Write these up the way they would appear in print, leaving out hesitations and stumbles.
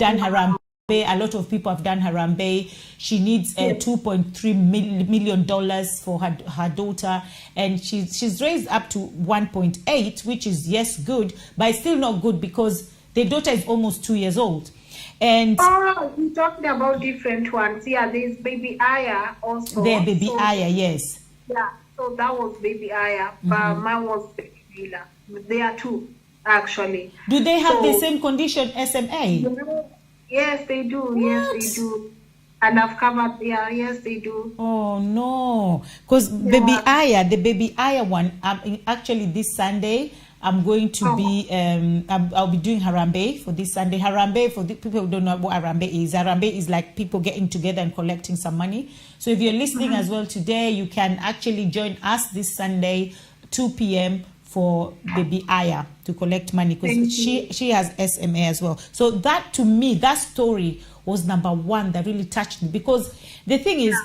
done Harambe. A lot of people have done Harambe. She needs $2.3 million for her daughter, and she's raised up to 1.8, which is good, but it's still not good because the daughter is almost 2 years old. And we're talking about different ones. Yeah, there's baby Aya also. There, baby Aya, yes. Yeah, so that was baby Aya, but mine was baby Vila. They are two, actually. Do they have the same condition, SMA? Yes, they do. What? Yes, they do. And I've covered, yes, they do. Oh, no. Because baby Aya, the baby Aya one, actually this Sunday, I'm going to be, I'll be doing Harambe for this Sunday. Harambe, for the people who don't know what Harambe is like people getting together and collecting some money. So if you're listening as well today, you can actually join us this Sunday, 2 p.m. for baby Aya to collect money because she has SMA as well. So that, to me, that story was number one that really touched me, because the thing is,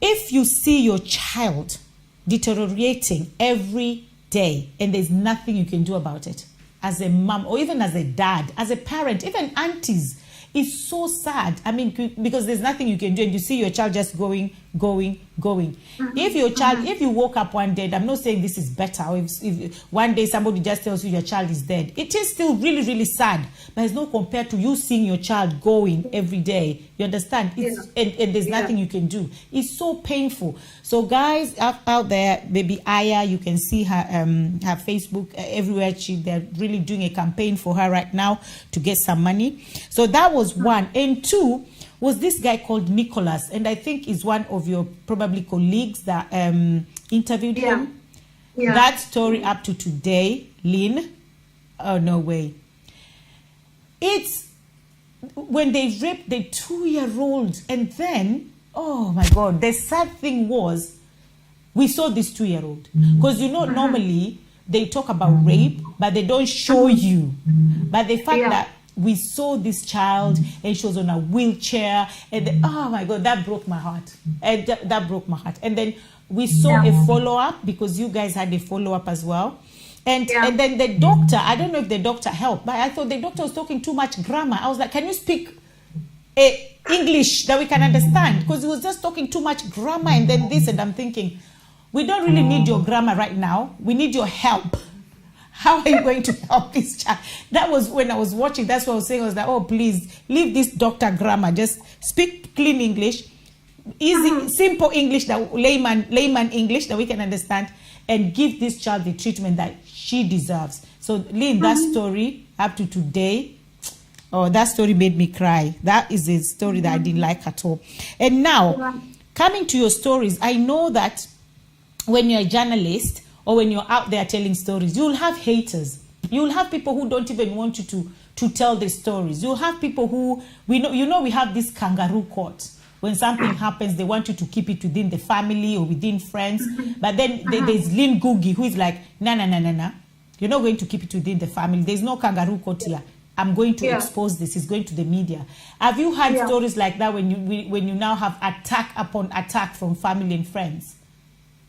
if you see your child deteriorating every day and there's nothing you can do about it, as a mom or even as a dad, as a parent, even aunties, it's so sad. I mean, because there's nothing you can do and you see your child just going. If your child, if you woke up one day, I'm not saying this is better, or if one day somebody just tells you your child is dead, it is still really, really sad, but it's not compared to you seeing your child going every day. You understand? It's, and there's nothing you can do. It's so painful. So guys out there, baby Aya, you can see her her Facebook everywhere. They're really doing a campaign for her right now to get some money. So that was one. And two was this guy called Nicholas, and I think is one of your probably colleagues that interviewed him. That story up to today, Lynn, oh no way. It's when they raped the 2-year-old, and then, oh my God, the sad thing was we saw this 2-year-old, because you know normally they talk about rape but they don't show you, but the fact that we saw this child and she was on a wheelchair, and then, oh my God, that broke my heart. And that broke my heart. And then we saw a follow-up, because you guys had a follow-up as well. And then the doctor, I don't know if the doctor helped, but I thought the doctor was talking too much grammar. I was like, can you speak English that we can understand? Because he was just talking too much grammar and then this, and I'm thinking, we don't really need your grammar right now. We need your help. How are you going to help this child? That was when I was watching. That's what I was saying. I was like, oh, please, leave this doctor grammar. Just speak clean English, easy, simple English, that layman English that we can understand, and give this child the treatment that she deserves. So, Lynn, that story up to today, oh, that story made me cry. That is a story that I didn't like at all. And now, coming to your stories, I know that when you're a journalist, or when you're out there telling stories, you'll have haters. You'll have people who don't even want you to tell the stories. You'll have people who, we have this kangaroo court. When something happens, they want you to keep it within the family or within friends. But then there's Lynn Ngugi, who is like, nah. You're not going to keep it within the family. There's no kangaroo court here. I'm going to expose this. It's going to the media. Have you had stories like that when you now have attack upon attack from family and friends?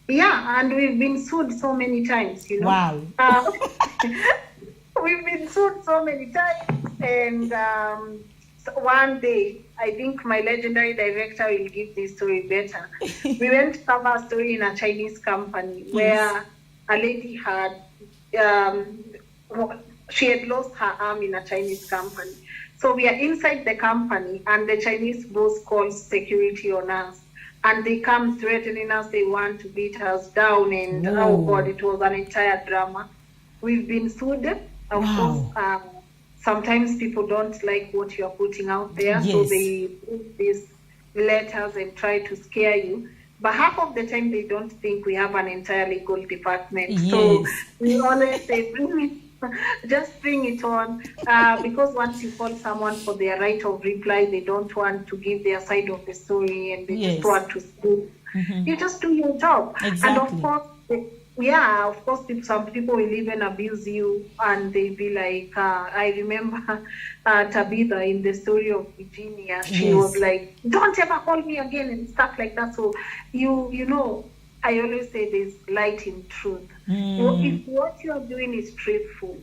Yeah, and we've been sued so many times, you know. Wow. We've been sued so many times, and so one day, I think my legendary director will give this story better. We went to cover a story in a Chinese company where a lady had, she had lost her arm in a Chinese company. So we are inside the company, and the Chinese boss calls security on us. And they come threatening us, they want to beat us down, and oh God, it was an entire drama. We've been sued. Of course, sometimes people don't like what you're putting out there, so they put these letters and try to scare you. But half of the time, they don't think we have an entire legal department. So we always say, just bring it on, because once you call someone for their right of reply, they don't want to give their side of the story, and they just want to speak. You just do your job. Exactly. And of course, some people will even abuse you, and they'll be like, I remember Tabitha in the story of Virginia. She was like, don't ever call me again, and stuff like that. So you know, I always say there's light in truth. If what you're doing is truthful,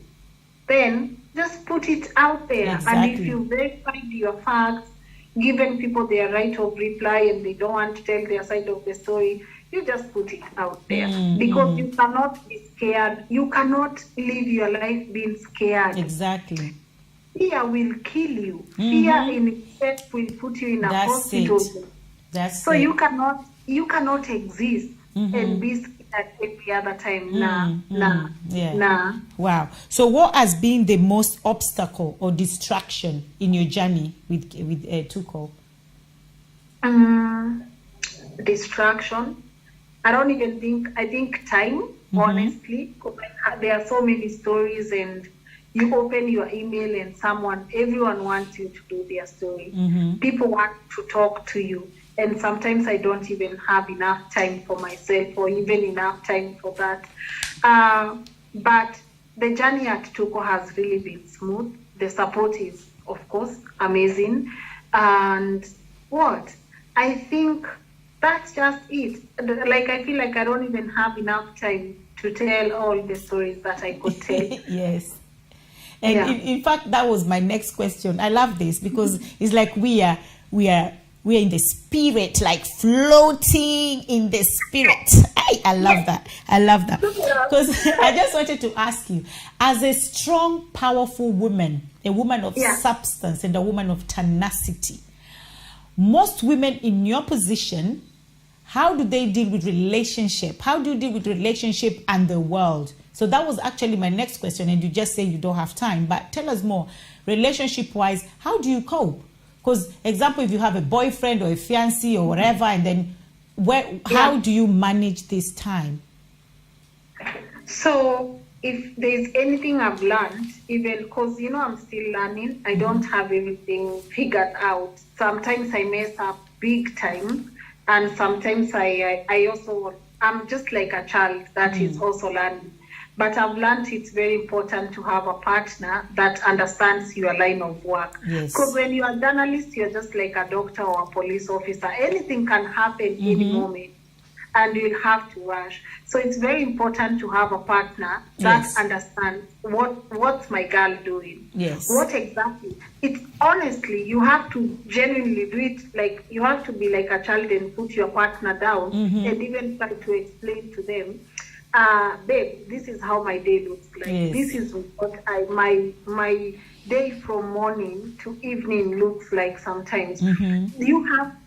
then just put it out there. Exactly. And if you verified your facts, given people their right of reply and they don't want to tell their side of the story, you just put it out there. Because you cannot be scared. You cannot live your life being scared. Exactly. Fear will kill you. Fear in itself will put you in a hospital. So you cannot exist and be scared every other time. Nah. Wow. So what has been the most obstacle or distraction in your journey with TUKO? Distraction. I think time, honestly. There are so many stories, and you open your email and everyone wants you to do their story. People want to talk to you. And sometimes I don't even have enough time for myself or even enough time for that. But the journey at TUKO has really been smooth. The support is, of course, amazing. And I think that's just it. Like, I feel like I don't even have enough time to tell all the stories that I could tell. Yes. And in fact, that was my next question. I love this because it's like we are in the spirit, like floating in the spirit. I love that. I love that. Because I just wanted to ask you, as a strong, powerful woman, a woman of substance and a woman of tenacity, most women in your position, how do they deal with relationship? How do you deal with relationship and the world? So that was actually my next question, and you just say you don't have time. But tell us more, relationship-wise, how do you cope? Because, example, if you have a boyfriend or a fiancé or whatever, and then how do you manage this time? So, if there's anything I've learned, even because, I'm still learning, I don't have everything figured out. Sometimes I mess up big time, and sometimes I'm just like a child that is also learning. But I've learned it's very important to have a partner that understands your line of work. Because when you're a journalist, you're just like a doctor or a police officer. Anything can happen any moment, and you'll have to rush. So it's very important to have a partner that understands what's my girl doing. What exactly? It's honestly, you have to genuinely do it. Like, you have to be like a child and put your partner down and even try to explain to them, babe, this is how my day looks like. This is what my day from morning to evening looks like sometimes.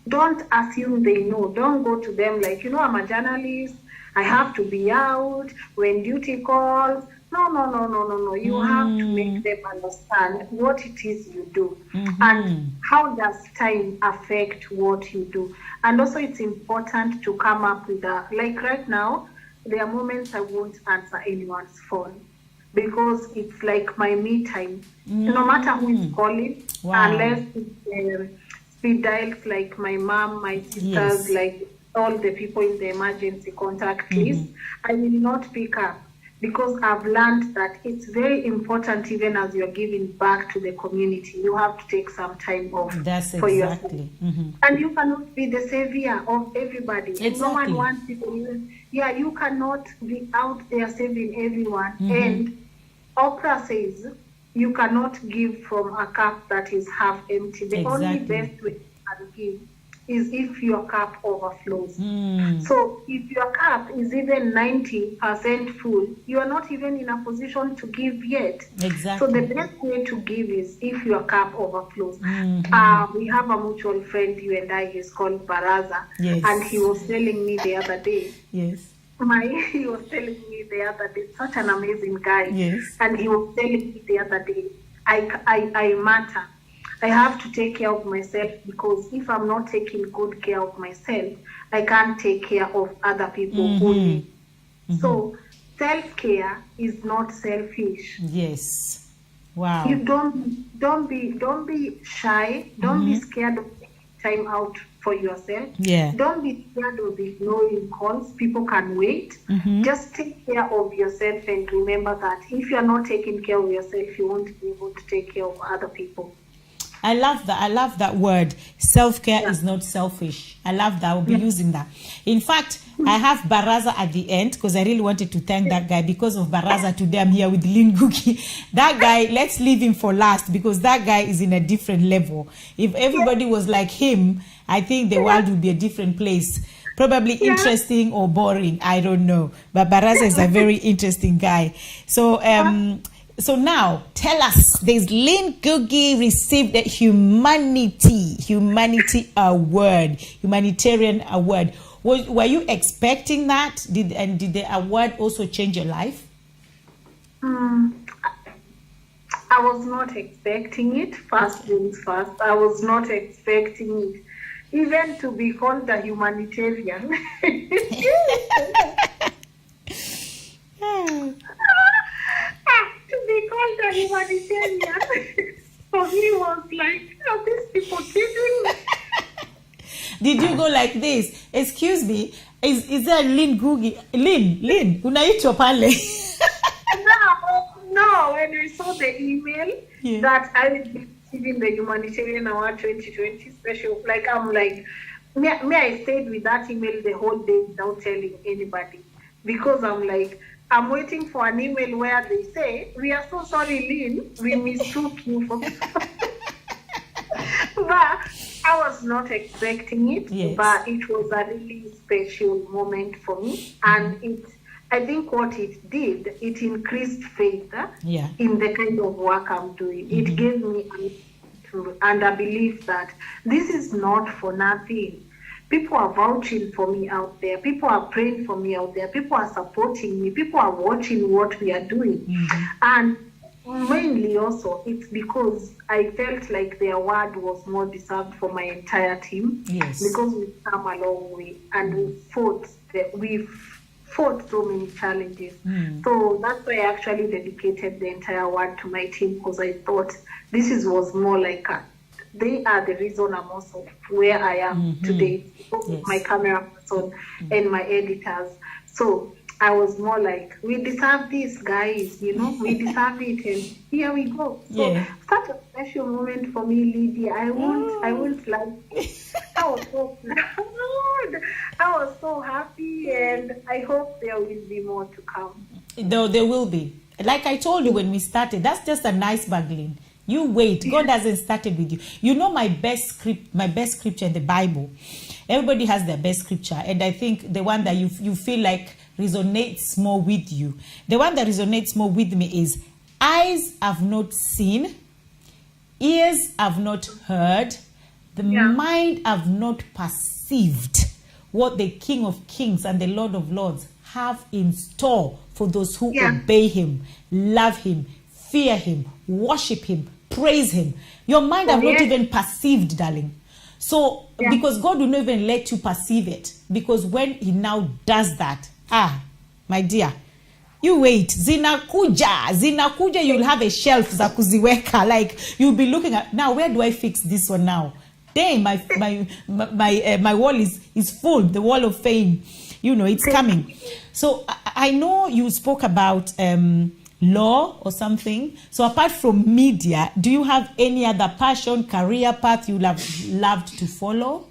Don't assume they know. Don't go to them like, I'm a journalist, I have to be out when duty calls. No. You have to make them understand what it is you do and how does time affect what you do. And also it's important to come up with like right now, there are moments I won't answer anyone's phone because it's like my me time. No matter who is calling, unless it's speed dials like my mom, my sisters, like all the people in the emergency contact list, I will not pick up because I've learned that it's very important, even as you're giving back to the community, you have to take some time off for yourself. And you cannot be the savior of everybody. No one wants people. You cannot be out there saving everyone. And Oprah says you cannot give from a cup that is half empty. The only best way you can give is if your cup overflows. So if your cup is even 90% full, you are not even in a position to give yet. So the best way to give is if your cup overflows. We have a mutual friend, you and I, he's called Baraza, and he was telling me the other day, he was telling me the other day, such an amazing guy, and he was telling me the other day, I matter. I have to take care of myself because if I'm not taking good care of myself, I can't take care of other people who need. So self-care is not selfish. Wow. You don't be shy. Don't be scared of taking time out for yourself. Don't be scared of ignoring calls. People can wait. Just take care of yourself and remember that if you're not taking care of yourself, you won't be able to take care of other people. I love that. I love that word. Self-care is not selfish. I love that. I'll be using that. In fact, I have Baraza at the end because I really wanted to thank that guy. Because of Baraza, today I'm here with Lynn Ngugi. That guy, let's leave him for last because that guy is in a different level. If everybody was like him, I think the world would be a different place. Probably interesting or boring, I don't know. But Baraza is a very interesting guy. So so now tell us, there's Lynn Ngugi received a humanitarian award. Were you expecting that? Did the award also change your life? I was not expecting it. First things first, I was not expecting it. Even to be called a humanitarian. To be called a humanitarian. So he was like, are these people kidding me? Did you go like this? Excuse me, is there Lynn Ngugi? Lynn, unaitwa pale? No, when I saw the email that I will be receiving the Humanitarian Award 2020 special, like I'm like, may I stayed with that email the whole day without telling anybody, because I'm like, I'm waiting for an email where they say, we are so sorry, Lynn, we mistook you for. But I was not expecting it, but it was a really special moment for me, and I think what it did, it increased faith in the kind of work I'm doing. It gave me and a belief that this is not for nothing. People are vouching for me out there. People are praying for me out there. People are supporting me. People are watching what we are doing. And mainly also, it's because I felt like the award was more deserved for my entire team. Because we've come a long way and we've fought so many challenges. So that's why I actually dedicated the entire award to my team, because I thought this was more like they are the reason I'm also where I am today. My camera person and my editors. So I was more like, we deserve this, guys, we deserve it, and here we go. So such a special moment for me, Lydia. I won't lie. I was so proud. I was so happy, and I hope there will be more to come. Though there will be. Like I told you when we started, that's just a nice bargain. You wait. God hasn't started with you. You know my best scripture in the Bible. Everybody has their best scripture, and I think the one that you feel like resonates more with you. The one that resonates more with me is, eyes have not seen, ears have not heard, the mind have not perceived what the King of Kings and the Lord of Lords have in store for those who obey him, love him, fear him, worship him, praise him. Your mind have not even perceived, darling. So, because God will not even let you perceive it. Because when he now does that, my dear, you wait. Zinakuja, you'll have a shelf za kuziweka. Like, you'll be looking at, now, where do I fix this one now? Dang, my wall is full. The wall of fame, it's coming. So, I know you spoke about law or something. So apart from media, do you have any other passion, career path you have loved to follow?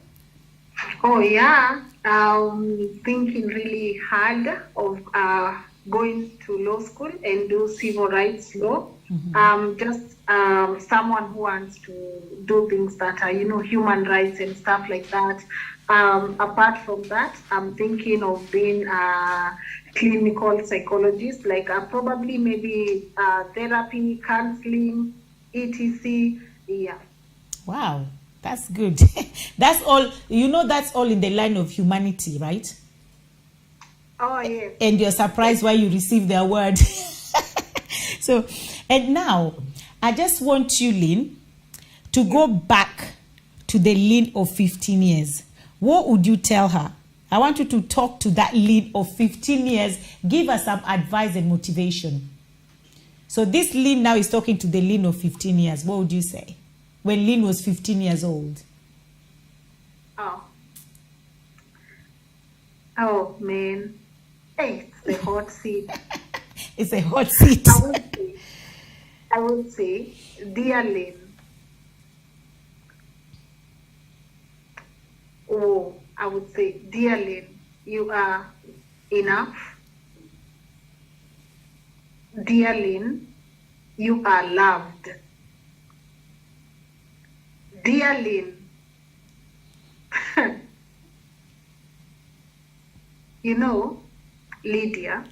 Oh yeah, thinking really hard of going to law school and do civil rights law. Just someone who wants to do things that are, human rights and stuff like that. Apart from that, I'm thinking of being a clinical psychologist, like probably maybe therapy, counseling, etc. Yeah. Wow, that's good. That's all, that's all in the line of humanity, right? Oh, yes. And you're surprised why you received the award. So, and now, I just want you, Lynn, to go back to the Lynn of 15 years. What would you tell her? I want you to talk to that Lynn of 15 years. Give her some advice and motivation. So this Lynn now is talking to the Lynn of 15 years. What would you say? When Lynn was 15 years old. Oh, man. Hey, it's a hot seat. It's a hot seat. I would say, dear Lynn, Oh, I would say, dear Lynn, you are enough. Dear Lynn, you are loved. Dear Lynn, you know, Lydia,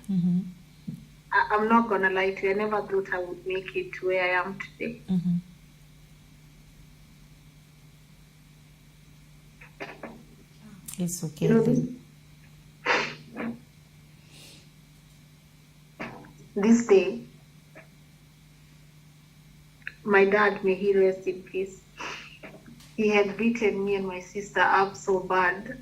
I'm not going to lie to you. I never thought I would make it to where I am today. It's okay. You know, this day, my dad, may he rest in peace, he had beaten me and my sister up so bad,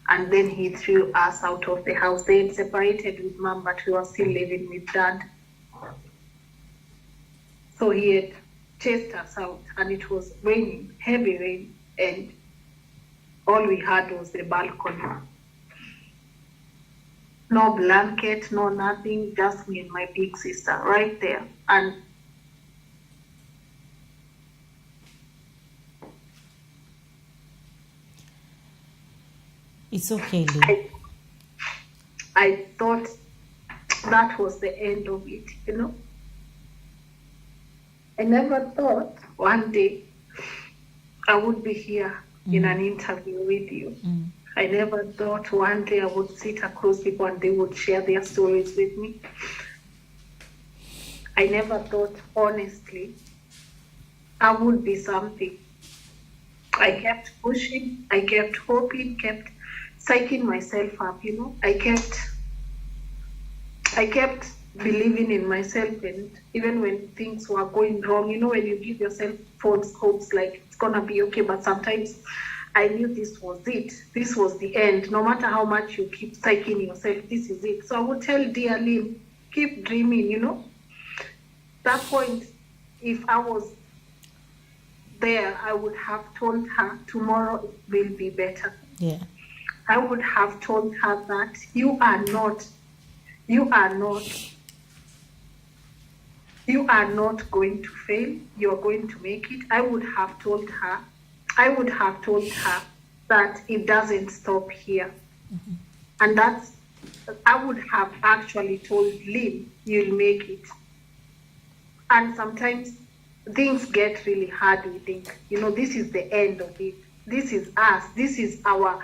and then he threw us out of the house. They had separated with mom, but we were still living with dad. So he had chased us out, and it was raining, heavy rain, and all we had was the balcony. No blanket, no nothing, just me and my big sister right there. And it's okay, Lynn. I thought that was the end of it, you know. I never thought one day I would be here in an interview with you. I never thought one day I would sit across people and they would share their stories with me. I never thought, honestly, I would be something. I kept pushing, I kept hoping, kept psyching myself up, you know. I kept believing in myself, and even when things were going wrong, you know, when you give yourself false hopes, like it's gonna be okay, but sometimes I knew this was it. This was the end. No matter how much you keep psyching yourself, this is it. So I would tell dear Lynn, keep dreaming, you know. That point, if I was there, I would have told her tomorrow will be better. Yeah. I would have told her that you are not going to fail. You are going to make it. I would have told her that it doesn't stop here. And I would have actually told Lynn, you'll make it. And sometimes things get really hard. We think, you know, this is the end of it. This is us. This is our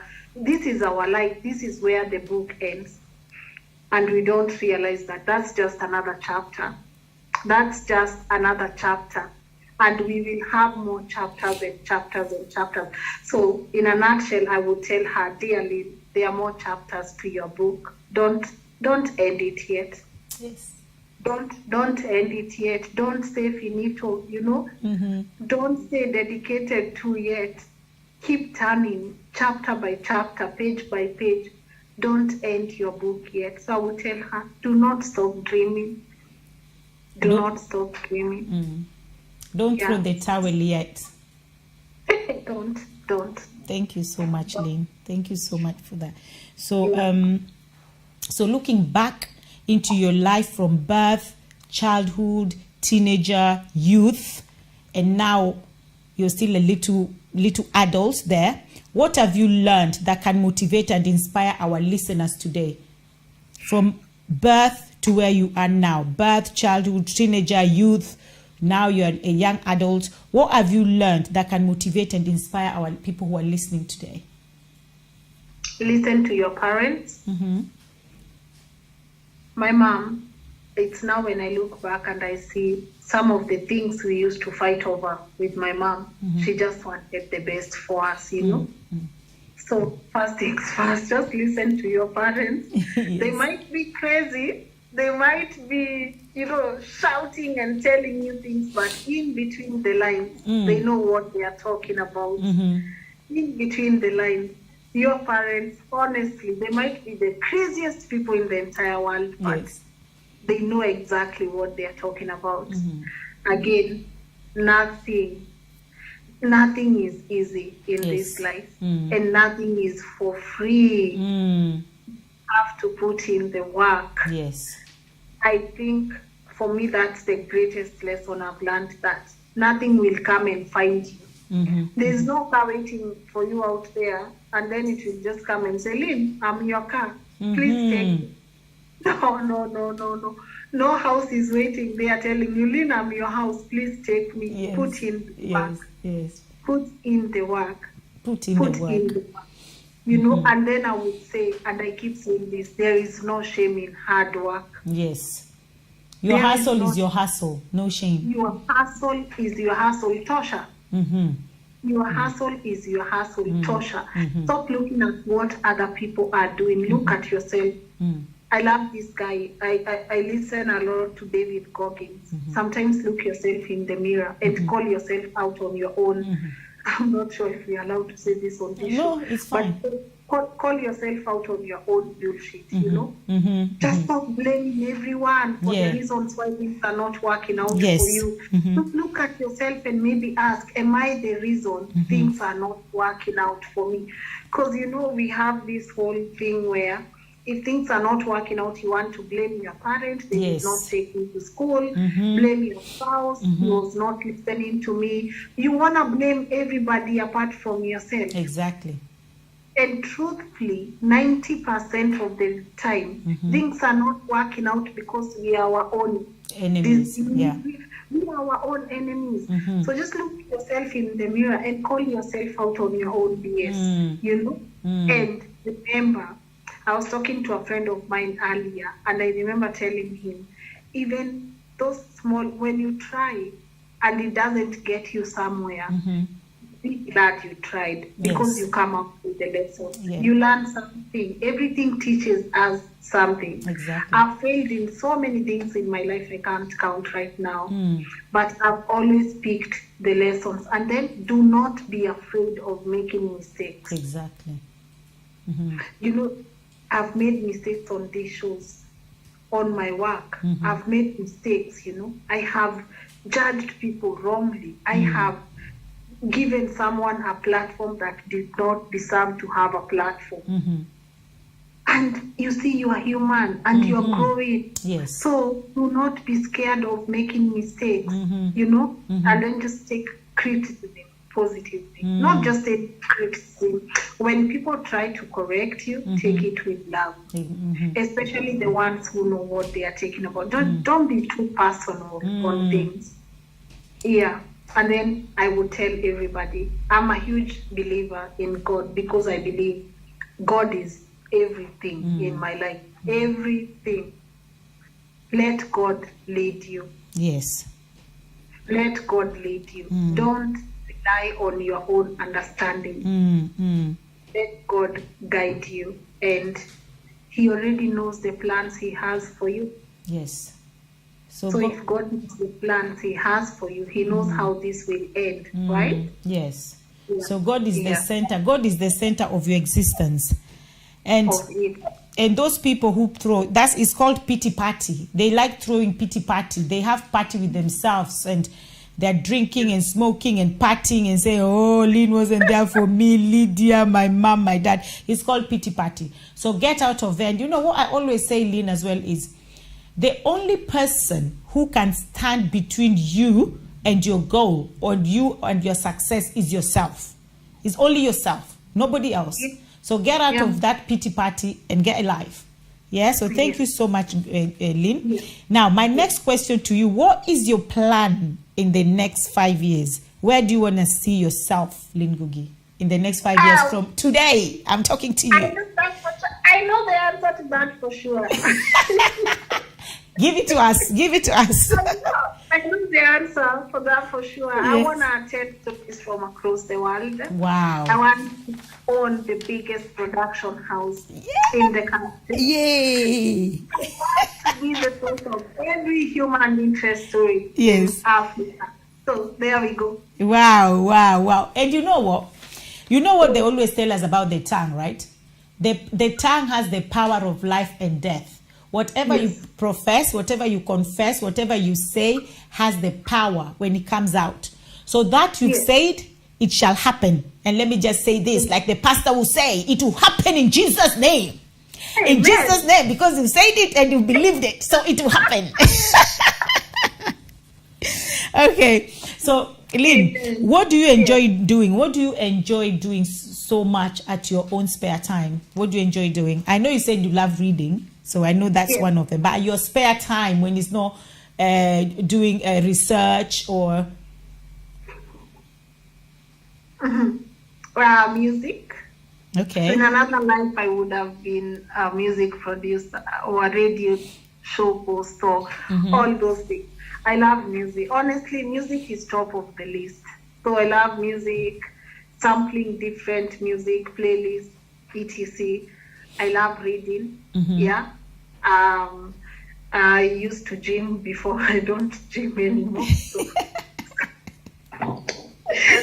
life. This is where the book ends. And we don't realize that that's just another chapter. That's just another chapter. And we will have more chapters and chapters and chapters. So in a nutshell, I would tell her, dear Lynn, there are more chapters to your book. Don't end it yet. Yes. Don't end it yet. Don't say finito, you know. Don't say dedicated to yet. Keep turning chapter by chapter, page by page. Don't end your book yet. So I would tell her, do not stop dreaming. Do not stop dreaming. Don't throw the towel yet. Don't. Thank you so much, Lynn. Thank you so much for that. So, so looking back into your life from birth, childhood, teenager, youth, and now you're still a little adult there. What have you learned that can motivate and inspire our listeners today? From birth to where you are now, birth, childhood, teenager, youth, now you're a young adult. What have you learned that can motivate and inspire our people who are listening today? Listen to your parents. My mom, it's now when I look back and I see some of the things we used to fight over with my mom. She just wanted the best for us, you know. So first things first, just listen to your parents. Yes. They might be crazy. They might be, you know, shouting and telling you things, but in between the lines, they know what they are talking about. In between the lines, your parents, honestly, they might be the craziest people in the entire world, but they know exactly what they are talking about. Again, nothing is easy in this life, and nothing is for free. You have to put in the work. Yes. I think for me, that's the greatest lesson I've learned, that nothing will come and find you. There's no car waiting for you out there, and then it will just come and say, Lynn, I'm your car. Please take me. No. No house is waiting. They are telling you, Lynn, I'm your house. Please take me. Yes. Put in the work. Yes. Put in the work. Put in the work. You know, and then I would say, and I keep saying this, there is no shame in hard work. Yes. Your hustle is your hustle. No shame. Your hustle is your hustle, Tosha. Your hustle is your hustle, Tosha. Stop looking at what other people are doing. Look at yourself. I love this guy. I listen a lot to David Goggins. Sometimes look yourself in the mirror and call yourself out on your own. I'm not sure if we're allowed to say this on this show. No, it's fine. But call yourself out on your own bullshit, you know? Just stop blaming everyone for the reasons why things are not working out for you. Just look at yourself and maybe ask, am I the reason things are not working out for me? Because, you know, we have this whole thing where if things are not working out, you want to blame your parents. They did not take me to school. Blame your spouse. He was not listening to me. You want to blame everybody apart from yourself. Exactly. And truthfully, 90% of the time, things are not working out because we are our own enemies. We are our own enemies. So just look at yourself in the mirror and call yourself out on your own BS. You know? And remember, I was talking to a friend of mine earlier, and I remember telling him, even those small, when you try and it doesn't get you somewhere, be glad you tried, because you come up with the lesson. You learn something. Everything teaches us something. Exactly. I've failed in so many things in my life I can't count right now, but I've always picked the lessons. And then do not be afraid of making mistakes. Exactly. You know, I've made mistakes on these shows, on my work. I've made mistakes, you know. I have judged people wrongly. I have given someone a platform that did not deserve to have a platform. And you see, you are human and you're growing. Yes. So do not be scared of making mistakes, you know, and then just take criticism positively. Not just take criticism. When people try to correct you, take it with love. Especially the ones who know what they are talking about. Don't be too personal on things. Yeah. And then I would tell everybody, I'm a huge believer in God, because I believe God is everything in my life. Everything. Let God lead you. Yes. Let God lead you. Don't rely on your own understanding. Let God guide you. And He already knows the plans He has for you. Yes. So if God knows the plans He has for you, He knows how this will end, right? Yes. So God is the center. God is the center of your existence. And those people who throw, that is called pity party. They like throwing pity party. They have party with themselves, and they're drinking and smoking and partying and saying, oh, Lynn wasn't there for me, Lydia, my mom, my dad. It's called pity party. So get out of there. And you know what I always say, Lynn, as well, is the only person who can stand between you and your goal, or you and your success, is yourself. It's only yourself, nobody else. So get out of that pity party and get alive. Yeah, so thank you so much, Lynn. Now, my next question to you, what is your plan in the next 5 years? Where do you want to see yourself, Lynn Ngugi, in the next 5 years from today? I'm talking to you. I know the answer to that for sure. Give it to us. Give it to us. I know the answer for that for sure. Yes. I want to attend stories from across the world. Wow. I want to own the biggest production house in the country. Yay. I want to be the source of every human interest story in Africa. So there we go. Wow, wow, wow. And you know what? You know what they always tell us about the tongue, right? The tongue has the power of life and death. Whatever you profess, whatever you confess, whatever you say has the power when it comes out. So that you've said, it shall happen. And let me just say this, like the pastor will say, it will happen in Jesus' name. Amen. In Jesus' name, because you said it and you believed it. So it will happen. Okay. So Lynn, Amen. what do you enjoy doing? What do you enjoy doing so much at your own spare time? What do you enjoy doing? I know you said you love reading, so I know that's Yes. one of them. But your spare time, when it's not doing research or Music. okay, In another life, I would have been a music producer or a radio show host or all those things. I love music. Honestly, music is top of the list. So I love music, sampling different music playlists, etc. I love reading. Yeah. I used to gym before. I don't gym anymore. So.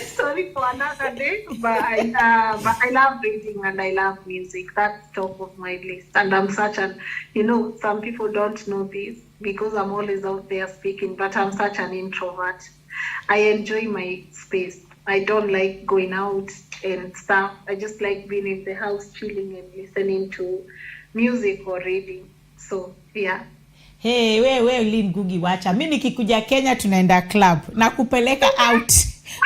Sorry for another day, but I love reading and I love music. That's top of my list. And I'm such an, some people don't know this because I'm always out there speaking, but I'm such an introvert. I enjoy my space. I don't like going out and stuff. I just like being in the house, chilling and listening to music or reading. So, yeah. Hey, we Lynn Ngugi, wacha. Mimi nikikuja Kenya tunaenda club. Nakupeleka out.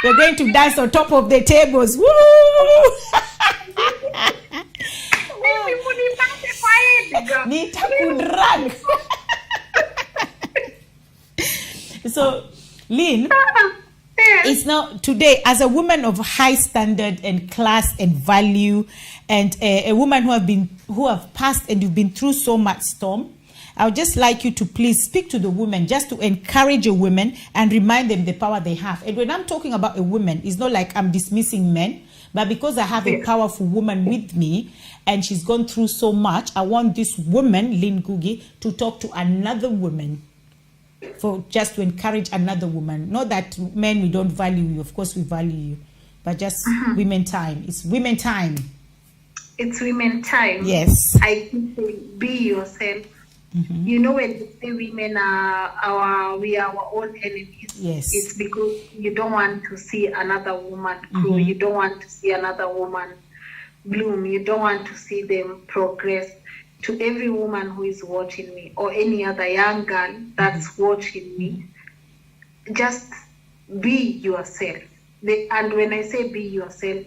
We're going to dance on top of the tables. Woo! Nitakudrag. So, Lynn, it's now today as a woman of high standard and class and value, and a woman who have passed and you've been through so much storm. I would just like you to please speak to the women, just to encourage a woman and remind them the power they have. And when I'm talking about a woman, it's not like I'm dismissing men, but because I have a powerful woman with me and she's gone through so much, I want this woman, Lynn Ngugi, to talk to another woman, for just to encourage another woman. Not that men, we don't value you. Of course we value you, but just women time. It's women time. It's women time. Yes. I keep saying, be yourself. When they say women we are our own enemies, yes, it's because you don't want to see another woman grow. You don't want to see another woman bloom. You don't want to see them progress. To every woman who is watching me, or any other young girl that's watching me, just be yourself. And when I say be yourself,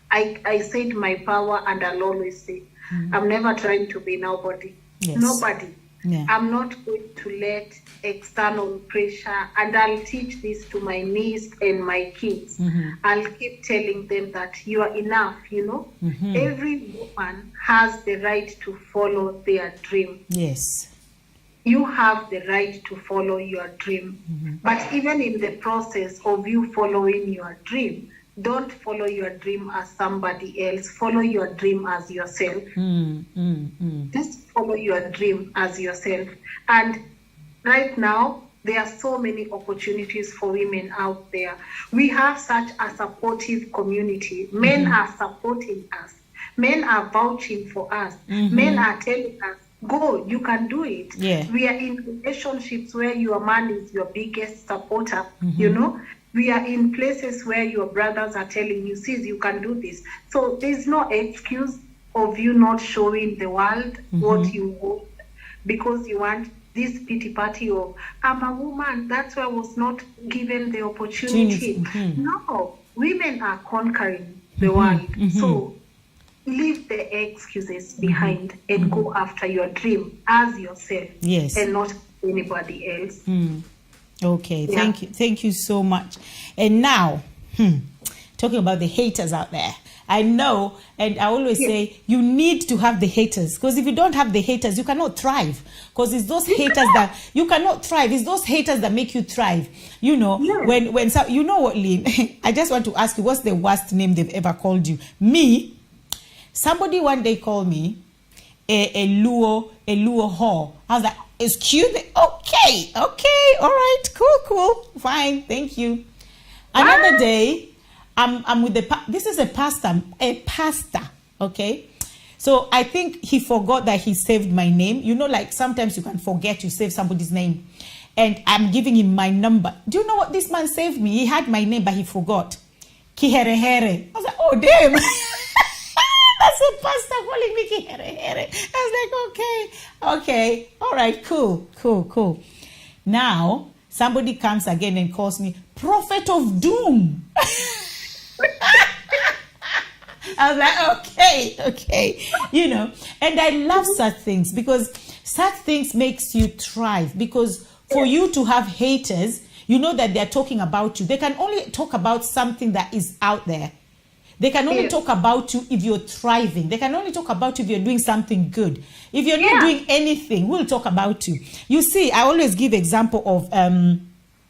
I said my power, and I'll always say, I'm never trying to be nobody. Yes. Nobody. Yeah. I'm not going to let external pressure, and I'll teach this to my niece and my kids. I'll keep telling them that you are enough, Every woman has the right to follow their dream. Yes. You have the right to follow your dream. But even in the process of you following your dream, don't follow your dream as somebody else. Follow your dream as yourself. Just follow your dream as yourself. And right now, there are so many opportunities for women out there. We have such a supportive community. Men are supporting us. Men are vouching for us. Men are telling us, go, you can do it. Yeah. We are in relationships where your man is your biggest supporter, We are in places where your brothers are telling you, sis, you can do this. So there's no excuse of you not showing the world what you want, because you want this pity party of, I'm a woman, that's why I was not given the opportunity. No, women are conquering the world. So leave the excuses behind and go after your dream as yourself. Yes. And not anybody else. Okay, Yeah. thank you so much. And now, talking about the haters out there, I know, and I always say you need to have the haters, because if you don't have the haters, you cannot thrive. Because it's those haters that you cannot thrive. It's those haters that make you thrive. When so, you know what, Lynn? I just want to ask you, what's the worst name they've ever called you? Me. Somebody one day called me a luo whore. I was like, excuse me, okay, all right, cool, fine, thank you. Another day, I'm with this is a pastor, okay? So I think he forgot that he saved my name. Like sometimes you can forget you save somebody's name. And I'm giving him my number. Do you know what this man saved me? He had my name, but he forgot. Kiherehere. I was like, oh, damn. That's a pastor calling me Kiherehere. I was like, okay, all right, cool. Now, somebody comes again and calls me prophet of doom. I was like, okay, you know. And I love such things because such things makes you thrive. Because for you to have haters, you know that they're talking about you. They can only talk about something that is out there. They can only talk about you if you're thriving. They can only talk about you if you're doing something good. If you're not doing anything, who will talk about you? You see, I always give example of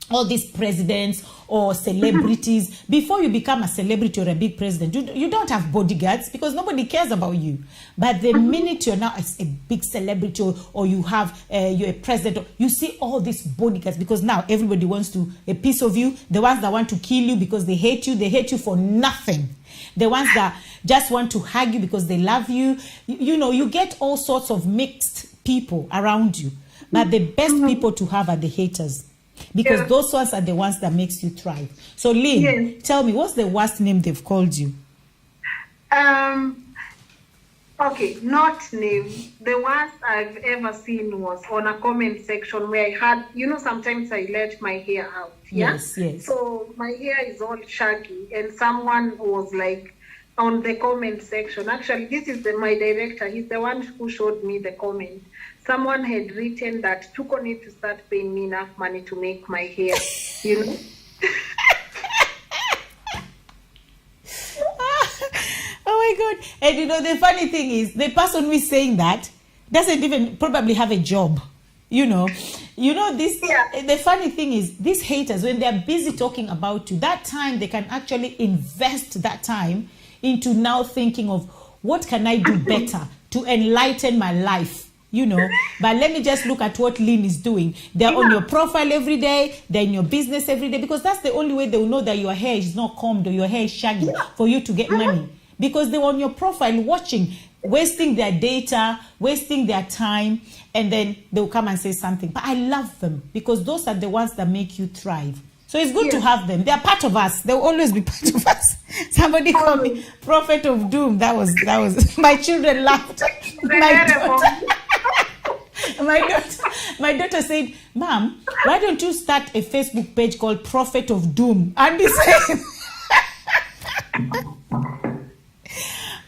all these presidents or celebrities. Before you become a celebrity or a big president, you don't have bodyguards because nobody cares about you. But the minute you're now a big celebrity or you have you're a president, you see all these bodyguards because now everybody wants a piece of you. The ones that want to kill you because they hate you for nothing. The ones that just want to hug you because they love you. You know, you get all sorts of mixed people around you. But the best people to have are the haters. Because those ones are the ones that makes you thrive. So, Lynn, tell me, what's the worst name they've called you? Okay, not name. The worst I've ever seen was on a comment section where I had, you know, sometimes I let my hair out. Yeah? Yes. So my hair is all shaggy, and someone was like on the comment section. Actually, this is my director. He's the one who showed me the comment. Someone had written that TUKO need to start paying me enough money to make my hair, you know. Oh my God. And you know, the funny thing is, the person who is saying that doesn't even probably have a job. You know this. The funny thing is, these haters, when they're busy talking about you, that time they can actually invest that time into now thinking of what can I do better to enlighten my life. You know, but let me just look at what Lynn is doing. They're on your profile every day. They're in your business every day because that's the only way they will know that your hair is not combed or your hair is shaggy for you to get money. Because they're on your profile watching, wasting their data, wasting their time, and then they'll come and say something. But I love them because those are the ones that make you thrive. So it's good to have them. They're part of us. They'll always be part of us. Somebody called me prophet of doom. That was my children laughed. My daughter said, Mom, why don't you start a Facebook page called Prophet of Doom? And he said,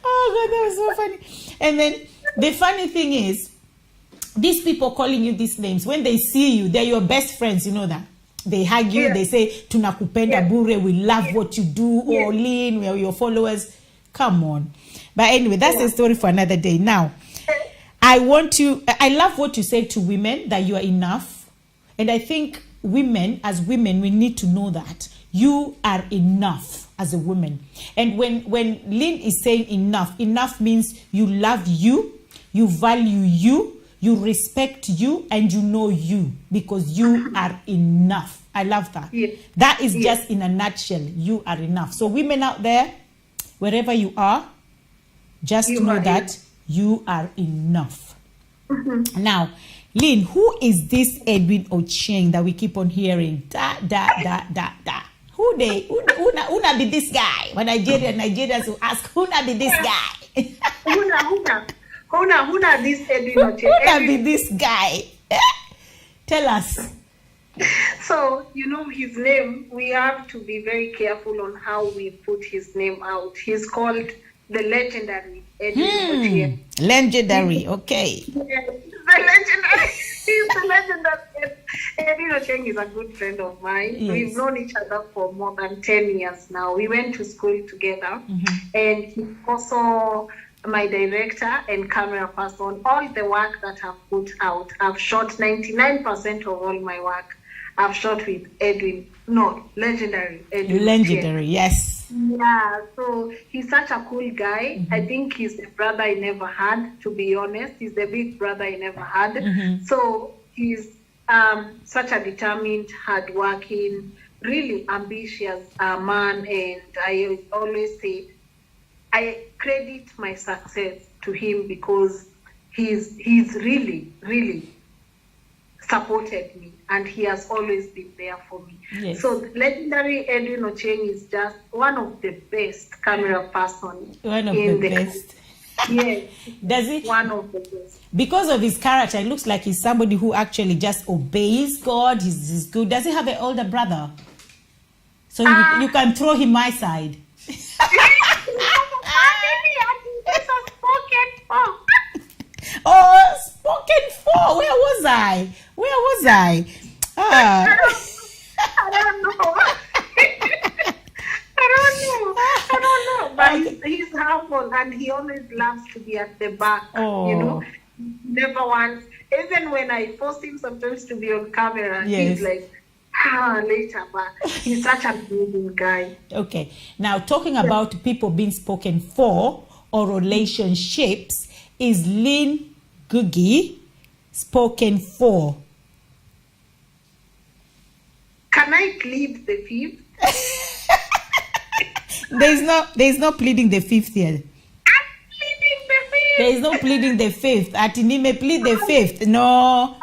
oh God, that was so funny. And then the funny thing is, these people calling you these names, when they see you, they're your best friends, you know that. They hug you, they say, Tunakupenda bure, we love what you do, or Lynn, we are your followers. Come on. But anyway, that's a story for another day. Now, I love what you said to women, that you are enough. And I think as women, we need to know that you are enough as a woman. And when Lynn is saying enough means you love you value you respect you, and you know you, because you are enough. I love that. That is just in a nutshell, you are enough. So women out there, wherever you are, just know that you are enough. Now, Lynn, who is this Edwin Ochieng that we keep on hearing? Who na be this guy? When Nigerians will ask, who na be this guy? Who na this Edwin Ochieng? Who na be this guy? Tell us. So, you know, his name, we have to be very careful on how we put his name out. He's called the legendary Edwin Ochieng. Legendary, okay. The legendary. He's the legendary. Edwin Ochieng is a good friend of mine. Yes. We've known each other for more than 10 years now. We went to school together, and he's also my director and camera person. All the work that I've put out, I've shot 99% of all my work. I've shot with legendary Edwin. Legendary, yes. Yeah, so he's such a cool guy. I think he's the brother I never had, to be honest. He's the big brother I never had. So he's such a determined, hardworking, really ambitious man. And I always say, I credit my success to him because he's really, really supported me, and he has always been there for me. Yes. So legendary Edwin Ochieng is just one of the best camera person in the best. Yes. Does he? One of the best. Because of his character, it looks like he's somebody who actually just obeys God. He's good. Does he have an older brother? So you can throw him my side. Oh, spoken for. Where was I? I don't know. But he's humble and he always loves to be at the back. Oh. You know, never once. Even when I force him sometimes to be on camera, Yes. he's like, later. But he's such a good guy. Okay. Now, talking about people being spoken for or relationships, is Lynn Ngugi spoken for? Can I plead the fifth? There's no pleading the fifth here. I'm pleading the fifth. There is no pleading the fifth. Atini may plead the fifth. No.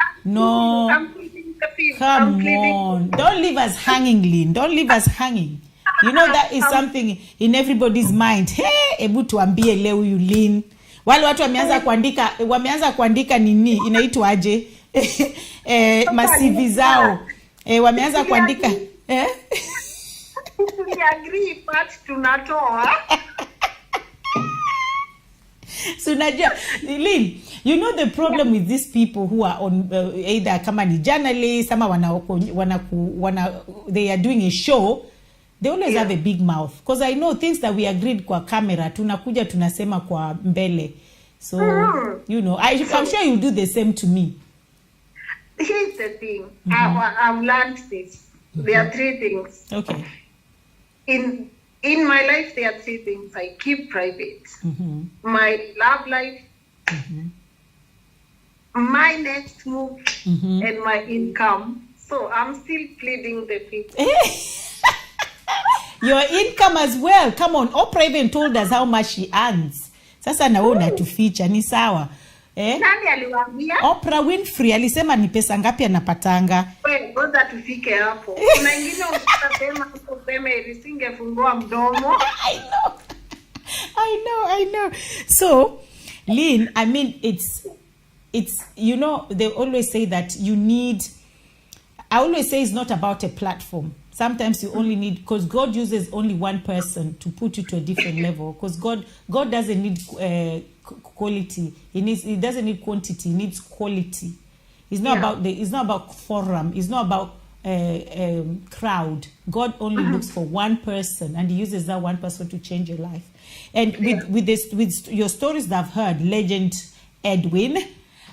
I'm pleading the fifth. Come on. Don't leave us hanging, Lynn. Don't leave us hanging. You know that is something in everybody's mind. Hey, hebu tuambie leo huyu Lynn. Wale watu wameanza kuandika nini inaitwaje? Masivi zao. Wameanza kuandika We agree but tunatoa. So Nadia, Lynn, you know the problem with these people who are on either kama ni journalists, ama they are doing a show, they always have a big mouth. Because I know things that we agreed kwa camera, tunakuja tunasema kwa mbele. So, you know, I'm sure you'll do the same to me. Here's the thing. I've learned this. There are three things. Okay. In my life, there are three things I keep private. My love life, my next move, and my income. So I'm still pleading the fifth. Your income as well. Come on. Oprah even told us how much she earns. Sasa naona tuficha ni sawa. Nani aliwaambia? Oprah Winfrey alisema ni pesa ngapi anapatanga. Wewe ngoja tufike hapo. Kuna ingine utasema isingefungua mdomo. I know. So, Lynn, I mean it's you know, they always say that I always say it's not about a platform. Sometimes you only need, because God uses only one person to put you to a different level. Because God doesn't need quality. He doesn't need quantity. He needs quality. It's not about forum. It's not about crowd. God only looks for one person, and He uses that one person to change your life. And with your stories that I've heard, Legend Edwin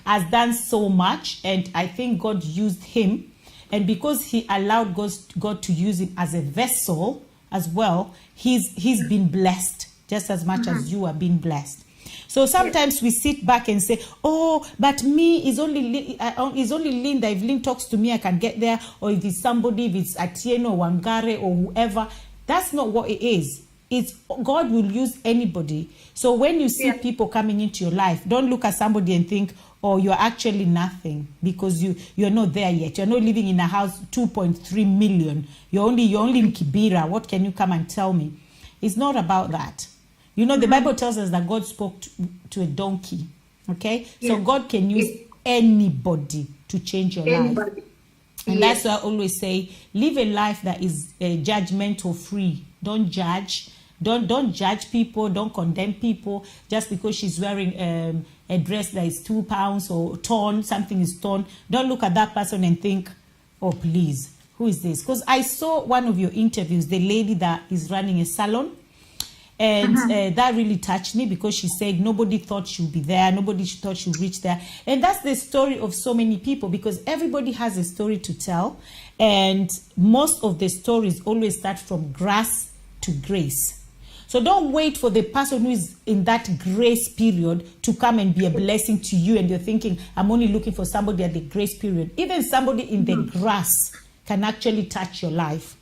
has done so much, and I think God used him. And because he allowed God to use him as a vessel as well, he's been blessed just as much as you are being blessed. So sometimes we sit back and say, oh, but me is only Lynn, that if Lynn talks to me, I can get there. Or if it's somebody, if it's Atieno or Wangare or whoever. That's not what it is. It's God will use anybody. So when you see people coming into your life, don't look at somebody and think, oh, you're actually nothing, because you're not there yet. You're not living in a house 2.3 million. You're only in Kibera. What can you come and tell me? It's not about that. You know, the Bible tells us that God spoke to a donkey. Okay? So God can use anybody to change your life. And that's why I always say, live a life that is judgmental free. Don't judge. Don't judge people. Don't condemn people just because she's wearing a dress that is 2 pounds or torn. Something is torn. Don't look at that person and think, oh, please, who is this? Because I saw one of your interviews, the lady that is running a salon. And that really touched me, because she said nobody thought she'd be there. Nobody thought she'd reach there. And that's the story of so many people, because everybody has a story to tell. And most of the stories always start from grass to grace. So don't wait for the person who is in that grace period to come and be a blessing to you. And you're thinking, I'm only looking for somebody at the grace period. Even somebody in the grass can actually touch your life.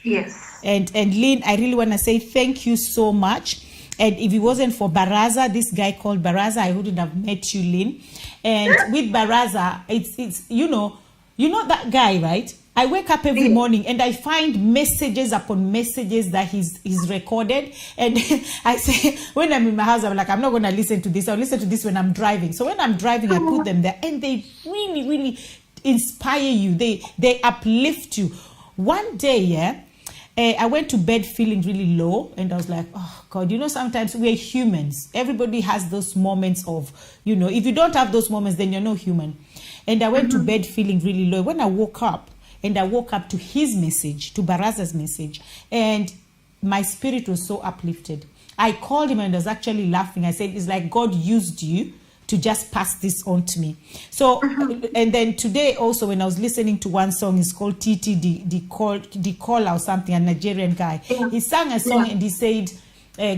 Yes. And Lynn, I really want to say thank you so much. And if it wasn't for Baraza, this guy called Baraza, I wouldn't have met you, Lynn. And with Baraza, it's you know that guy, right? I wake up every morning and I find messages upon messages that he's recorded. And I say, when I'm in my house, I'm like, I'm not going to listen to this. I'll listen to this when I'm driving. So when I'm driving, I put them there, and they really, really inspire you. They uplift you. One day, I went to bed feeling really low, and I was like, oh God, sometimes we're humans. Everybody has those moments of, if you don't have those moments, then you're no human. And I went to bed feeling really low. When I woke up to his message, to Baraza's message, and my spirit was so uplifted. I called him and I was actually laughing. I said, it's like God used you to just pass this on to me. So, and then today also, when I was listening to one song, it's called Titi the Caller or something, a Nigerian guy. Yeah. He sang a song and he said,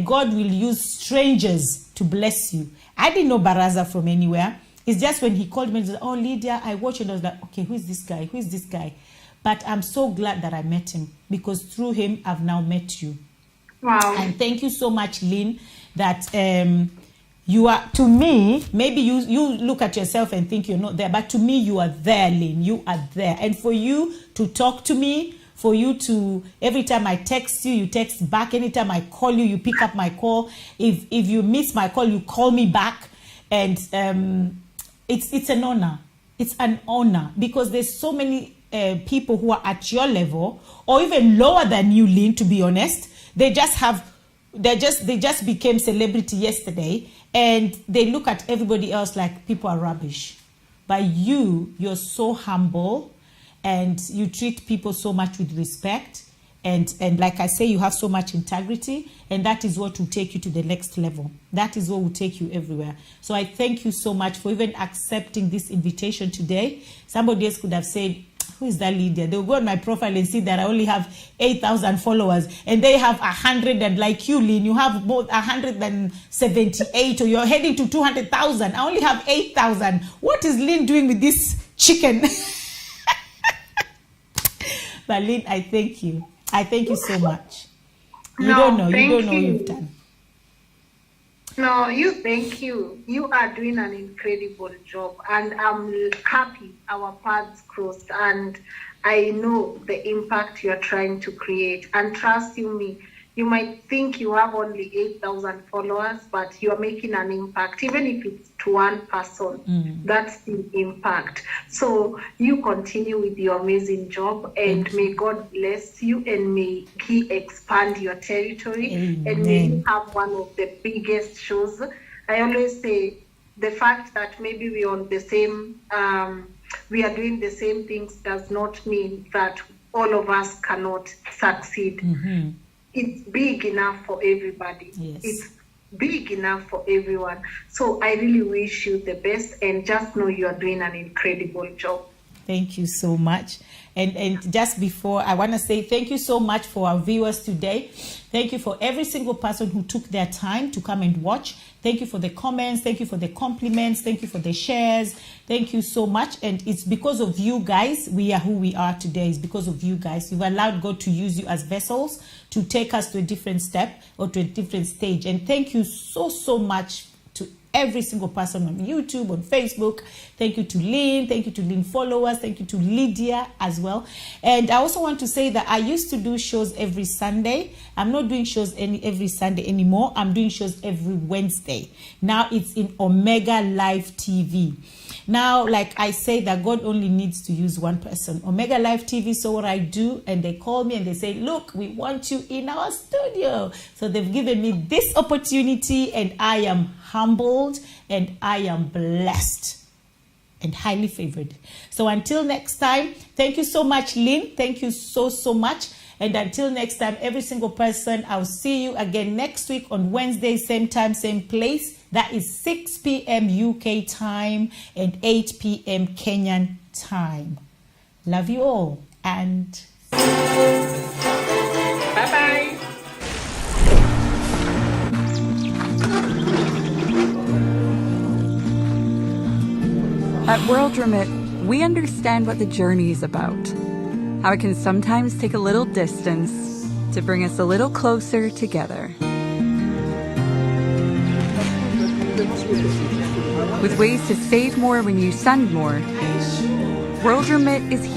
God will use strangers to bless you. I didn't know Baraza from anywhere. It's just when he called me and said, oh, Lydia, I watched it. I was like, okay, who is this guy? Who is this guy? But I'm so glad that I met him, because through him, I've now met you. Wow. And thank you so much, Lynn, that you are, to me, maybe you look at yourself and think you're not there, but to me, you are there, Lynn. You are there. And for you to talk to me, for you to, every time I text you, you text back. Anytime I call you, you pick up my call. If you miss my call, you call me back. And it's an honor. It's an honor, because there's so many people who are at your level, or even lower than you, Lynn, to be honest. They just became celebrity yesterday, and they look at everybody else like people are rubbish. But you're so humble, and you treat people so much with respect. And like I say, you have so much integrity, and that is what will take you to the next level. That is what will take you everywhere. So I thank you so much for even accepting this invitation today. Somebody else could have said, who is that Lydia? They'll go on my profile and see that I only have 8,000 followers, and they have 100, and like you, Lynn, you have both 178, or you're heading to 200,000. I only have 8,000. What is Lynn doing with this chicken? But Lynn, I thank you. I thank you so much. You don't know what you've done. No, thank you. You are doing an incredible job, and I'm happy our paths crossed, and I know the impact you're trying to create. And trust me, you might think you have only 8,000 followers, but you're making an impact. Even if it's to one person, that's the impact. So you continue with your amazing job, and may God bless you, and may He expand your territory. Amen. And may you have one of the biggest shows. I always say the fact that maybe we're on the same, we are doing the same things does not mean that all of us cannot succeed. It's big enough for everybody. Yes. It's big enough for everyone. So I really wish you the best, and just know you are doing an incredible job. Thank you so much. And just before, I want to say thank you so much for our viewers today. Thank you for every single person who took their time to come and watch. Thank you for the comments. Thank you for the compliments. Thank you for the shares. Thank you so much. And it's because of you guys we are who we are today. It's because of you guys. You've allowed God to use you as vessels to take us to a different step or to a different stage. And thank you so much to every single person on YouTube, on Facebook. Thank you to Lynn. Thank you to Lynn followers. Thank you to Lydia as well. And I also want to say that I used to do shows every Sunday. I'm not doing shows every Sunday anymore. I'm doing shows every Wednesday. Now it's in Omega Live TV. Now, like I say, that God only needs to use one person. Omega Live TV saw what I do, and they call me and they say, look, we want you in our studio. So they've given me this opportunity, and I am humbled, and I am blessed and highly favored. So until next time, thank you so much, Lynn. Thank you so much. And until next time, every single person, I'll see you again next week on Wednesday, same time, same place. That is 6 p.m. UK time and 8 p.m. Kenyan time. Love you all, and bye-bye. At World Remit, we understand what the journey is about. How it can sometimes take a little distance to bring us a little closer together. With ways to save more when you send more, World Remit is here.